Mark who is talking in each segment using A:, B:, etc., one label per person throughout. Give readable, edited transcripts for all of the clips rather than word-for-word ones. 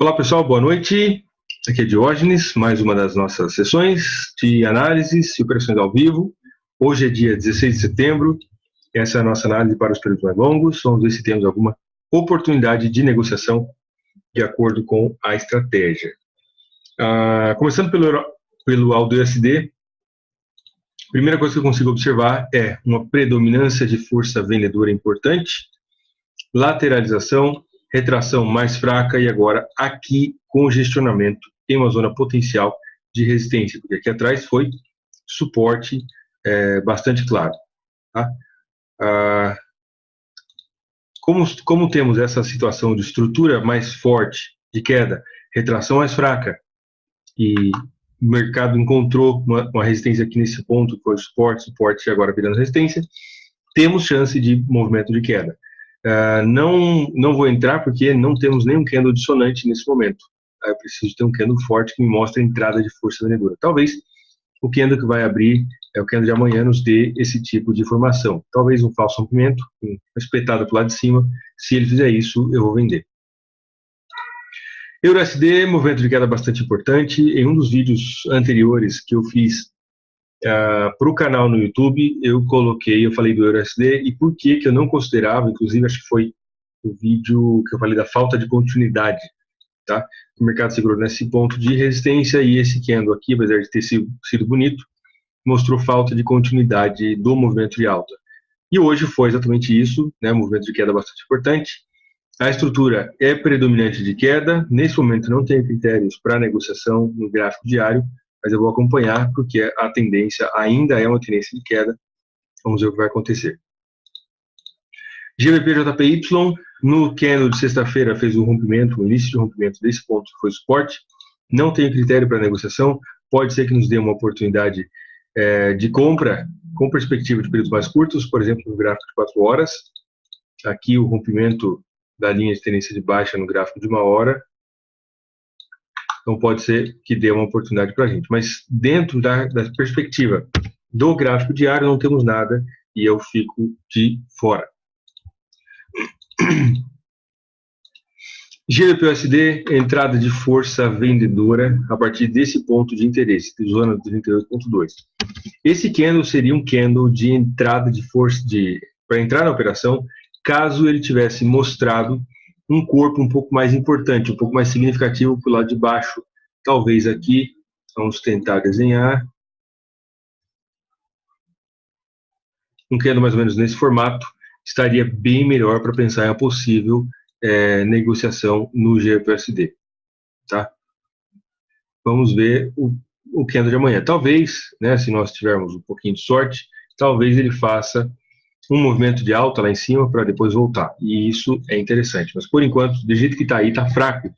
A: Olá pessoal, boa noite. Aqui é Diógenes, mais uma das nossas sessões de análises e operações ao vivo. Hoje é dia 16 de setembro, essa é a nossa análise para os períodos mais longos. Vamos ver se temos alguma oportunidade de negociação de acordo com a estratégia. Começando pelo ALDO USD, a primeira coisa que eu consigo observar é uma predominância de força vendedora importante, lateralização, retração mais fraca e agora aqui congestionamento em uma zona potencial de resistência, porque aqui atrás foi suporte bastante claro. Tá? Como temos essa situação de estrutura mais forte de queda, retração mais fraca e o mercado encontrou uma resistência aqui nesse ponto, foi suporte e agora virando resistência, temos chance de movimento de queda. Não vou entrar porque não temos nenhum candle dissonante nesse momento. Eu preciso ter um candle forte que me mostre a entrada de força vendedora. Talvez o candle que vai abrir, o candle de amanhã, nos dê esse tipo de informação. Talvez um falso rompimento, espetado para o lado de cima. Se ele fizer isso, eu vou vender. EURUSD, movimento de queda bastante importante. Em um dos vídeos anteriores que eu fiz para o canal no YouTube, eu falei do EURUSD e por que eu não considerava, inclusive acho que foi o vídeo que eu falei da falta de continuidade, tá? O mercado segurou nesse ponto de resistência e esse candle aqui, apesar de ter sido bonito, mostrou falta de continuidade do movimento de alta. E hoje foi exatamente isso, né? Movimento de queda bastante importante. A estrutura é predominante de queda. Nesse momento não tem critérios para negociação no gráfico diário, mas eu vou acompanhar porque a tendência ainda é uma tendência de queda. Vamos ver o que vai acontecer. GBP-JPY, no candle de sexta-feira fez o rompimento, o início de rompimento desse ponto que foi suporte. Não tem critério para negociação, pode ser que nos dê uma oportunidade de compra com perspectiva de períodos mais curtos, por exemplo, no gráfico de 4 horas. Aqui o rompimento da linha de tendência de baixa no gráfico de 1 hora. Então pode ser que dê uma oportunidade para a gente. Mas dentro da perspectiva do gráfico diário não temos nada e eu fico de fora. GBP-USD, entrada de força vendedora a partir desse ponto de interesse, de zona de 38.2. Esse candle seria um candle de entrada de força para entrar na operação, caso ele tivesse mostrado um corpo um pouco mais importante, um pouco mais significativo para o lado de baixo. Talvez aqui, vamos tentar desenhar um candle mais ou menos nesse formato, estaria bem melhor para pensar em uma possível negociação no GBP-USD. Tá? Vamos ver o candle de amanhã. Talvez, né, se nós tivermos um pouquinho de sorte, talvez ele faça um movimento de alta lá em cima para depois voltar. E isso é interessante. Mas, por enquanto, do jeito que está aí, está fraco,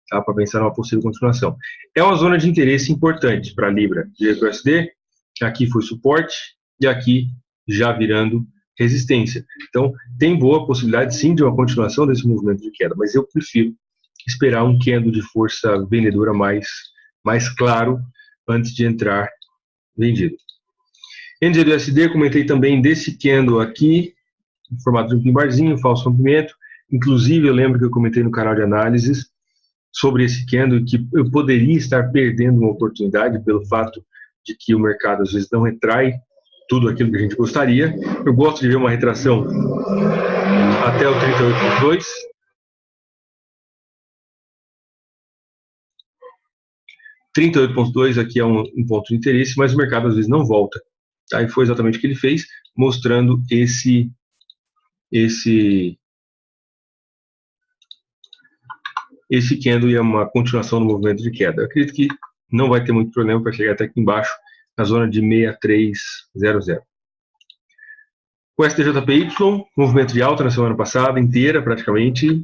A: tá, para pensar numa possível continuação. É uma zona de interesse importante para a Libra GBP-USD. Aqui foi suporte e aqui já virando resistência. Então, tem boa possibilidade, sim, de uma continuação desse movimento de queda, mas eu prefiro esperar um candle de força vendedora mais claro antes de entrar vendido. NZUSD, comentei também desse candle aqui, em formato de um pimbarzinho, falso rompimento. Inclusive, eu lembro que eu comentei no canal de análises sobre esse candle que eu poderia estar perdendo uma oportunidade pelo fato de que o mercado às vezes não retrai tudo aquilo que a gente gostaria. Eu gosto de ver uma retração até o 38.2. 38.2 aqui é um ponto de interesse, mas o mercado às vezes não volta. Tá? E foi exatamente o que ele fez, mostrando esse candle e uma continuação do movimento de queda. Eu acredito que não vai ter muito problema para chegar até aqui embaixo, na zona de 6300. O STJPY, movimento de alta na semana passada, inteira praticamente,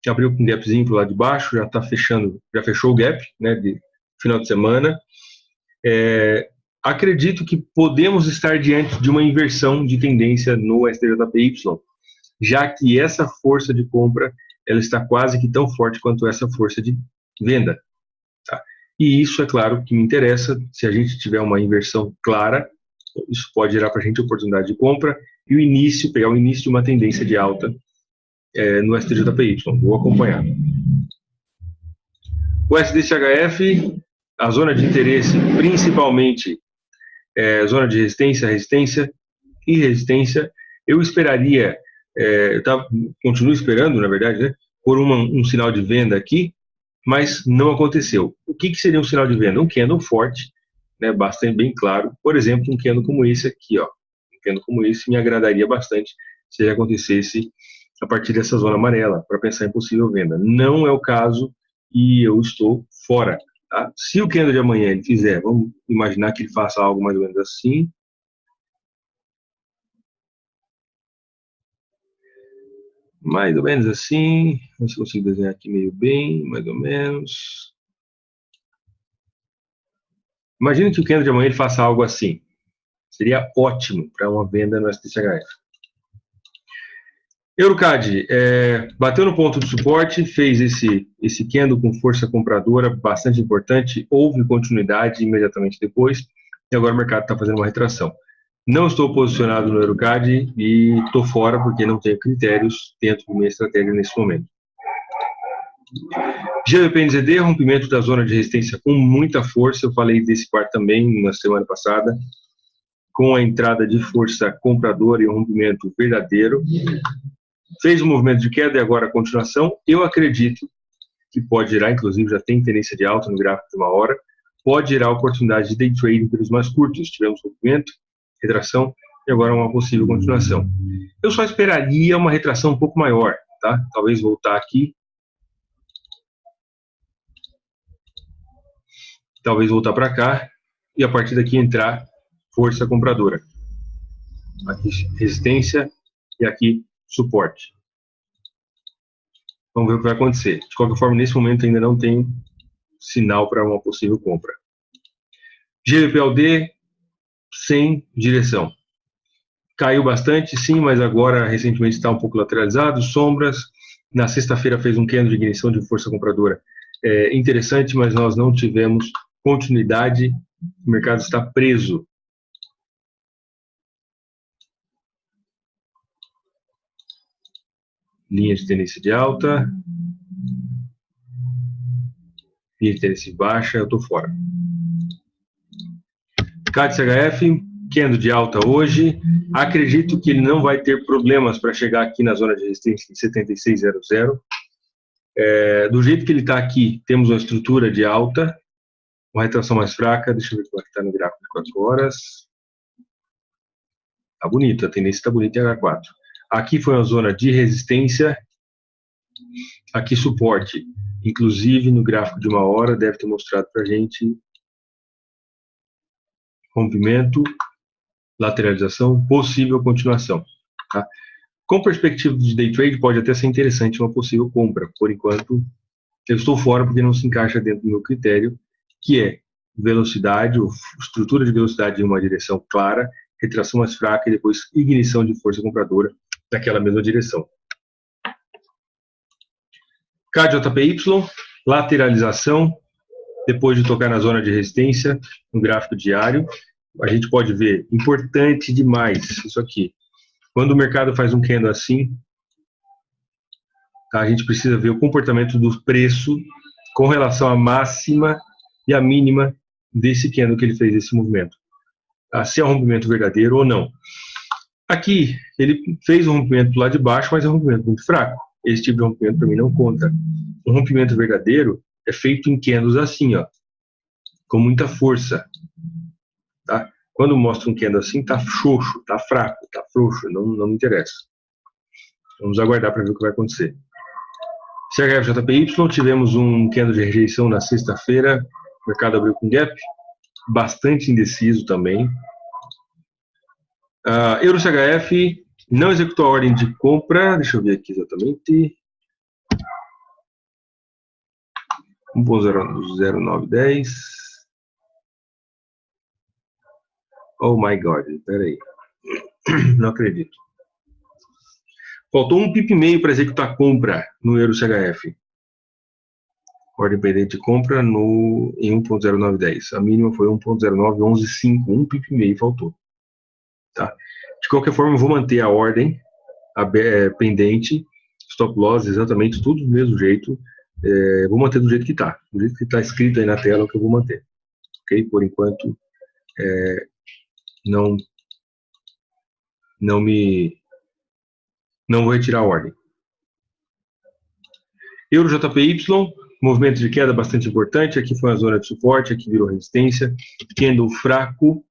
A: abriu com um gapzinho para o lado de baixo, já está fechando, já fechou o gap, né, de final de semana. Acredito que podemos estar diante de uma inversão de tendência no STJPY, já que essa força de compra ela está quase que tão forte quanto essa força de venda. Tá? E isso, é claro, que me interessa. Se a gente tiver uma inversão clara, isso pode gerar para a gente oportunidade de compra e pegar o início de uma tendência de alta no STJPY. Vou acompanhar. O SDCHF, a zona de interesse, principalmente zona de resistência, resistência e resistência. Eu esperaria, continuo esperando, na verdade, né, por um sinal de venda aqui, mas não aconteceu. O que seria um sinal de venda? Um candle forte, né, bastante bem claro. Por exemplo, um candle como esse aqui, ó. Um candle como esse me agradaria bastante se ele acontecesse a partir dessa zona amarela, para pensar em possível venda. Não é o caso e eu estou fora. Tá? Se o candle de amanhã ele fizer, vamos imaginar que ele faça algo mais ou menos assim. Mais ou menos assim. Vamos ver se eu consigo desenhar aqui meio bem, mais ou menos. Imagina que o candle de amanhã ele faça algo assim. Seria ótimo para uma venda no SDCHF. Eurocad, bateu no ponto de suporte, fez esse candle com força compradora bastante importante, houve continuidade imediatamente depois, e agora o mercado está fazendo uma retração. Não estou posicionado no Eurocad e estou fora porque não tenho critérios dentro da minha estratégia nesse momento. GBP/NZD, rompimento da zona de resistência com muita força, eu falei desse par também na semana passada, com a entrada de força compradora e um rompimento verdadeiro. Fez um movimento de queda e agora a continuação. Eu acredito que pode gerar, inclusive já tem tendência de alta no gráfico de uma hora, pode gerar oportunidade de day trading pelos mais curtos. Tivemos rompimento, retração e agora uma possível continuação. Eu só esperaria uma retração um pouco maior, tá? Talvez voltar aqui. Talvez voltar para cá e a partir daqui entrar força compradora. Aqui resistência e aqui suporte. Vamos ver o que vai acontecer. De qualquer forma, nesse momento ainda não tem sinal para uma possível compra. GBPLD sem direção. Caiu bastante, sim, mas agora recentemente está um pouco lateralizado, sombras. Na sexta-feira fez um candle de ignição de força compradora interessante, mas nós não tivemos continuidade. O mercado está preso. Linha de tendência de alta. Linha de tendência baixa, eu estou fora. CAD-CHF, candle de alta hoje. Acredito que ele não vai ter problemas para chegar aqui na zona de resistência de 76,00. Do jeito que ele está aqui, temos uma estrutura de alta, uma retração mais fraca. Deixa eu ver como é que está no gráfico de 4 horas. Está bonito, a tendência está bonita em H4. Aqui foi uma zona de resistência, aqui suporte. Inclusive no gráfico de uma hora deve ter mostrado para a gente rompimento, lateralização, possível continuação. Tá? Com perspectiva de day trade pode até ser interessante uma possível compra. Por enquanto eu estou fora porque não se encaixa dentro do meu critério, que é velocidade, ou estrutura de velocidade em uma direção clara, retração mais fraca e depois ignição de força compradora naquela mesma direção. CAD-JPY, lateralização, depois de tocar na zona de resistência, no gráfico diário, a gente pode ver, importante demais, isso aqui. Quando o mercado faz um candle assim, tá, a gente precisa ver o comportamento do preço com relação à máxima e à mínima desse candle que ele fez esse movimento. Tá, se é um rompimento verdadeiro ou não. Aqui, ele fez um rompimento lá de baixo, mas é um rompimento muito fraco. Esse tipo de rompimento para mim não conta. Um rompimento verdadeiro é feito em candles assim, ó, com muita força. Tá? Quando mostra um candle assim, tá xoxo, tá fraco, tá frouxo, não me interessa. Vamos aguardar para ver o que vai acontecer. CHF-JPY, tivemos um candle de rejeição na sexta-feira, o mercado abriu com gap, bastante indeciso também. Euro-CHF não executou a ordem de compra, deixa eu ver aqui exatamente. 1.0910. Oh my God, peraí. Não acredito. Faltou um pip e meio para executar a compra no Euro-CHF. Ordem pendente de compra em 1.0910. A mínima foi 1.0911.5. Um pip e meio faltou. Tá? De qualquer forma, eu vou manter a ordem pendente, stop loss, exatamente tudo do mesmo jeito. vou manter do jeito que está. Do jeito que está escrito aí na tela, é o que eu vou manter. Ok? Por enquanto, não vou retirar a ordem. Euro JPY, movimento de queda bastante importante. Aqui foi uma zona de suporte, aqui virou resistência. Candle fraco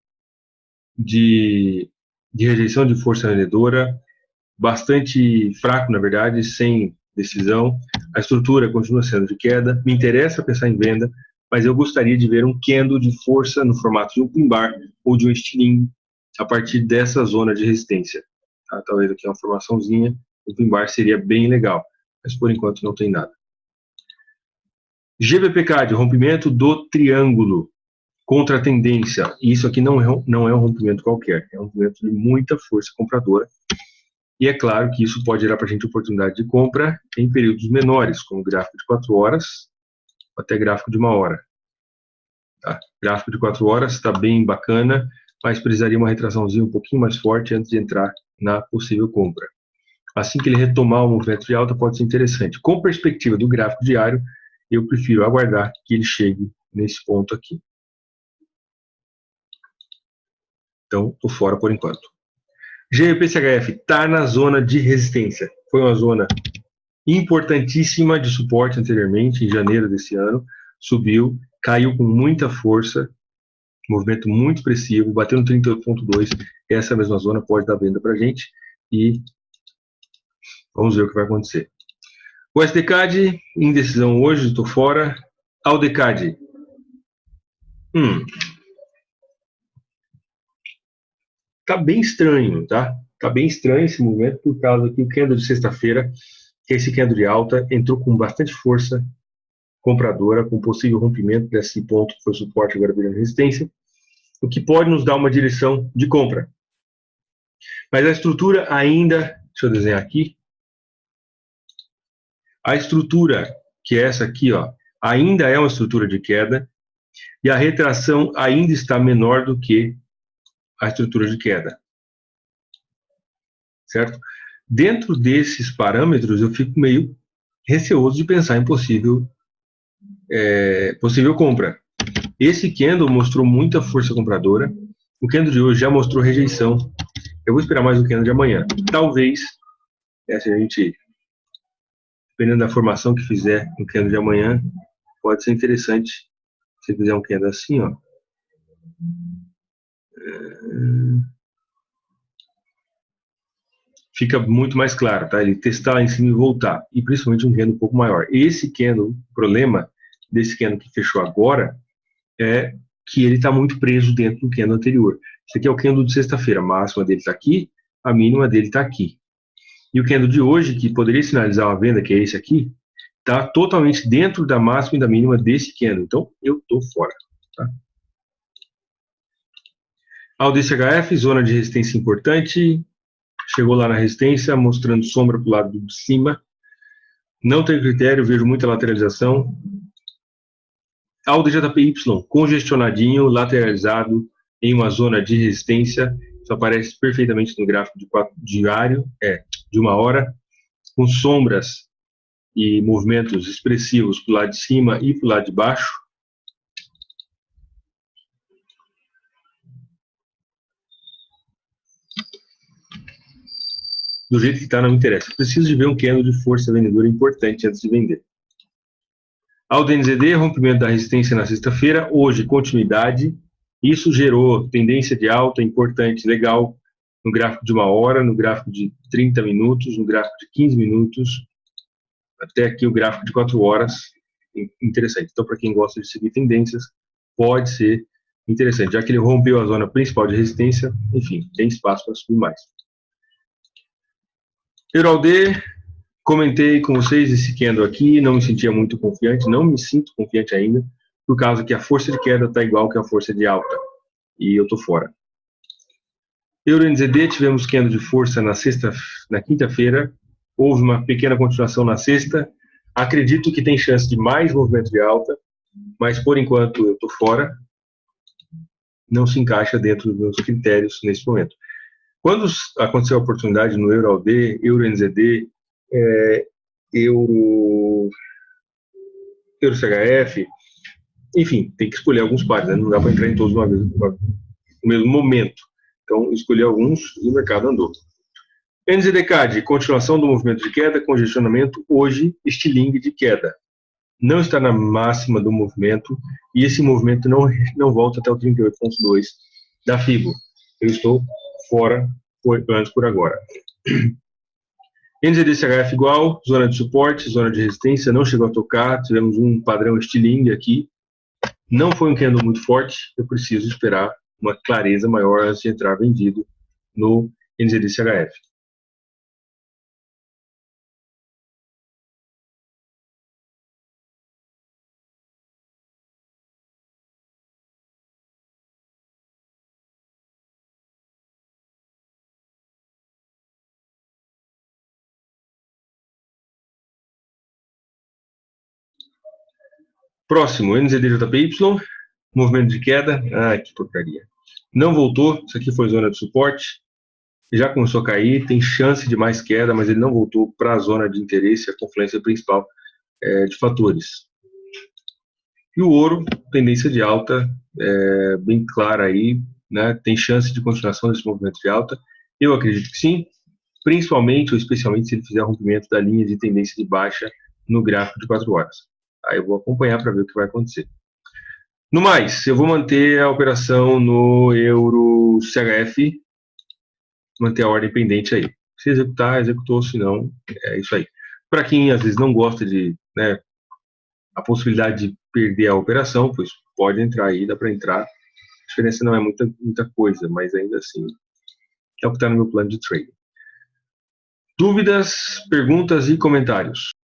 A: de rejeição de força vendedora, bastante fraco, na verdade, sem decisão. A estrutura continua sendo de queda. Me interessa pensar em venda, mas eu gostaria de ver um candle de força no formato de um pin bar ou de um estilingue a partir dessa zona de resistência. Tá? Talvez aqui uma formaçãozinha, o pin bar seria bem legal, mas por enquanto não tem nada. GBPCAD, rompimento do triângulo contra a tendência. E isso aqui não é um rompimento qualquer, é um rompimento de muita força compradora. E é claro que isso pode gerar para a gente oportunidade de compra em períodos menores, como gráfico de 4 horas até gráfico de 1 hora. Tá? Gráfico de 4 horas está bem bacana, mas precisaria uma retraçãozinha um pouquinho mais forte antes de entrar na possível compra. Assim que ele retomar o movimento de alta, pode ser interessante. Com perspectiva do gráfico diário, eu prefiro aguardar que ele chegue nesse ponto aqui. Então, estou fora por enquanto. GBP-CHF está na zona de resistência. Foi uma zona importantíssima de suporte anteriormente, em janeiro desse ano. Subiu, caiu com muita força, movimento muito expressivo, bateu no 38.2. Essa mesma zona pode dar venda para a gente. E vamos ver o que vai acontecer. O SDCAD, indecisão hoje, estou fora. AUDCAD. Tá bem estranho, tá? Tá bem estranho esse movimento por causa que o candle de sexta-feira, que é esse candle de alta, entrou com bastante força compradora, com possível rompimento desse ponto que foi suporte, agora virando resistência, o que pode nos dar uma direção de compra. Mas a estrutura ainda, deixa eu desenhar aqui, a estrutura, que é essa aqui, ó, ainda é uma estrutura de queda, e a retração ainda está menor do que a estrutura de queda. Certo? Dentro desses parâmetros, eu fico meio receoso de pensar em possível compra. Esse candle mostrou muita força compradora. O candle de hoje já mostrou rejeição. Eu vou esperar mais o candle de amanhã. Talvez, se a gente, dependendo da formação que fizer no candle de amanhã, pode ser interessante. Se fizer um candle assim, ó. Fica muito mais claro, tá? Ele testar lá em cima e voltar. E principalmente um candle um pouco maior. Esse candle, o problema desse candle que fechou agora é que ele está muito preso dentro do candle anterior. Esse aqui é o candle de sexta-feira. A máxima dele está aqui, a mínima dele está aqui. E o candle de hoje, que poderia sinalizar uma venda, que é esse aqui, está totalmente dentro da máxima e da mínima desse candle. Então, eu estou fora. Tá? AUDCHF, zona de resistência importante. Chegou lá na resistência, mostrando sombra para o lado de cima. Não tem critério, vejo muita lateralização. AUDJPY, congestionadinho, lateralizado em uma zona de resistência. Isso aparece perfeitamente no gráfico diário, de 1 hora, com sombras e movimentos expressivos para o lado de cima e para o lado de baixo. Do jeito que está, não me interessa. Preciso de ver um candle de força vendedora importante antes de vender. AUDNZD, rompimento da resistência na sexta-feira. Hoje, continuidade. Isso gerou tendência de alta importante, legal, no gráfico de 1 hora, no gráfico de 30 minutos, no gráfico de 15 minutos, até aqui o gráfico de 4 horas. Interessante. Então, para quem gosta de seguir tendências, pode ser interessante. Já que ele rompeu a zona principal de resistência, enfim, tem espaço para subir mais. EURALD, comentei com vocês esse candle aqui, não me sentia muito confiante, não me sinto confiante ainda, por causa que a força de queda está igual que a força de alta, e eu estou fora. EURNZD, tivemos candle de força na quinta-feira, houve uma pequena continuação na sexta, acredito que tem chance de mais movimento de alta, mas por enquanto eu estou fora, não se encaixa dentro dos meus critérios nesse momento. Quando aconteceu a oportunidade no EURALD, EURNZD, Euro CHF, enfim, tem que escolher alguns pares, né? Não dá para entrar em todos no mesmo momento. Então, escolhi alguns e o mercado andou. NZDCAD, continuação do movimento de queda, congestionamento, hoje, estilingue de queda. Não está na máxima do movimento e esse movimento não volta até o 38,2 da FIBO. Eu estou fora por agora. NZDCHF igual, zona de suporte, zona de resistência, não chegou a tocar, tivemos um padrão estilingue aqui. Não foi um candle muito forte, eu preciso esperar uma clareza maior antes de entrar vendido no NZDCHF. Próximo, NZDJPY, movimento de queda, que porcaria. Não voltou, isso aqui foi zona de suporte, já começou a cair, tem chance de mais queda, mas ele não voltou para a zona de interesse, a confluência principal de fatores. E o ouro, tendência de alta, bem clara aí, né? Tem chance de continuação desse movimento de alta? Eu acredito que sim, principalmente ou especialmente se ele fizer rompimento da linha de tendência de baixa no gráfico de 4 horas. Aí eu vou acompanhar para ver o que vai acontecer. No mais, eu vou manter a operação no Euro CHF, manter a ordem pendente aí. Se executar, executou, se não, é isso aí. Para quem às vezes não gosta de, né, a possibilidade de perder a operação, pois pode entrar aí, dá para entrar. A diferença não é muita coisa, mas ainda assim é o que está no meu plano de trading. Dúvidas, perguntas e comentários?